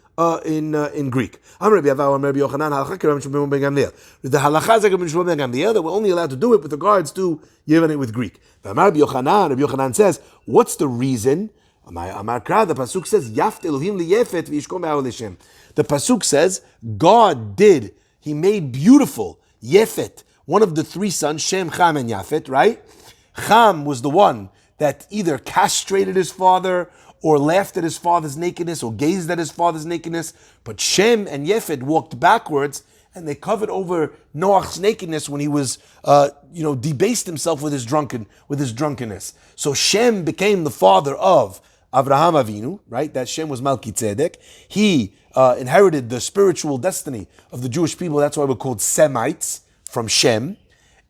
Greek. Amar Rabbi Avahu, Amar Rabbi Yochanan, halacha Rabban Shimon ben Gamliel. The halacha is like Rabban Shimon ben Gamliel that we're only allowed to do it with regards to Yavanit with Greek. Amar Rabbi Yochanan says, what's the reason? Amar Kra, the pasuk says, Yaft Elohim liyefet v'yishkom b'ha'ol Hashem. The pasuk says, God did. He made beautiful Yefet, one of the three sons, Shem, Cham, and Yafet, right? Cham was the one that either castrated his father or laughed at his father's nakedness or gazed at his father's nakedness. But Shem and Yefet walked backwards and they covered over Noach's nakedness when he was, debased himself with his drunkenness. So Shem became the father of Avraham Avinu, right? That Shem was Melchizedek. He inherited the spiritual destiny of the Jewish people. That's why we're called Semites from Shem.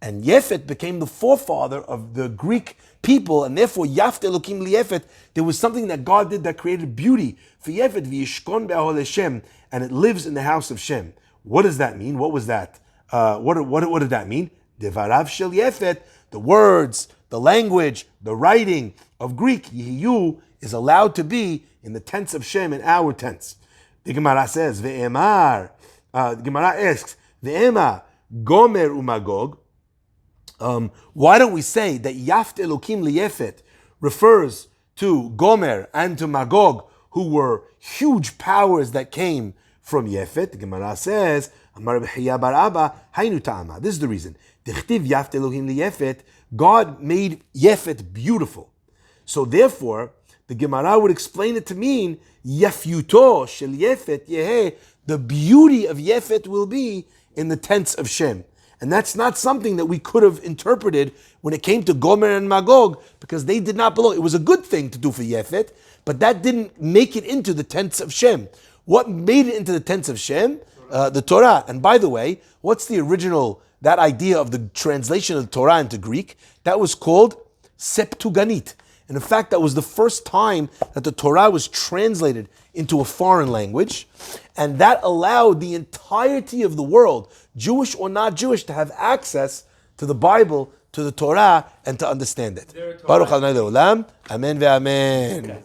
And Yefet became the forefather of the Greek people, and therefore Yaft Elokim liyefet. There was something that God did that created beauty for Yefet v'yishkon be'ahol Hashem, and it lives in the house of Shem. What does that mean? What was that? What did that mean? Devarav shel Yefet, the words, the language, the writing of Greek, Yehiyu, is allowed to be in the tense of Shem, in our tense. The Gemara says, the Gemara asks, Ve'ema gomer umagog. Why don't we say that Yaft Elokim liyefet refers to Gomer and to Magog, who were huge powers that came from Yefet? The Gemara says, Amar B'chiya bar Abba, Hainu ta'ama. This is the reason. Dichtiv Yaft Elohim liyefet. God made Yefet beautiful. So therefore, the Gemara would explain it to mean Yefyuto shel Yefet Yeheh. The beauty of Yefet will be in the tense of Shem. And that's not something that we could have interpreted when it came to Gomer and Magog, because they did not belong. It was a good thing to do for Yefet, but that didn't make it into the tense of Shem. What made it into the tense of Shem? The Torah. And by the way, what's the original, that idea of the translation of the Torah into Greek? That was called Septuaginta. And in fact, that was the first time that the Torah was translated into a foreign language. And that allowed the entirety of the world, Jewish or not Jewish, to have access to the Bible, to the Torah, and to understand it. Baruch Adonai Le'olam. Amen ve'amen.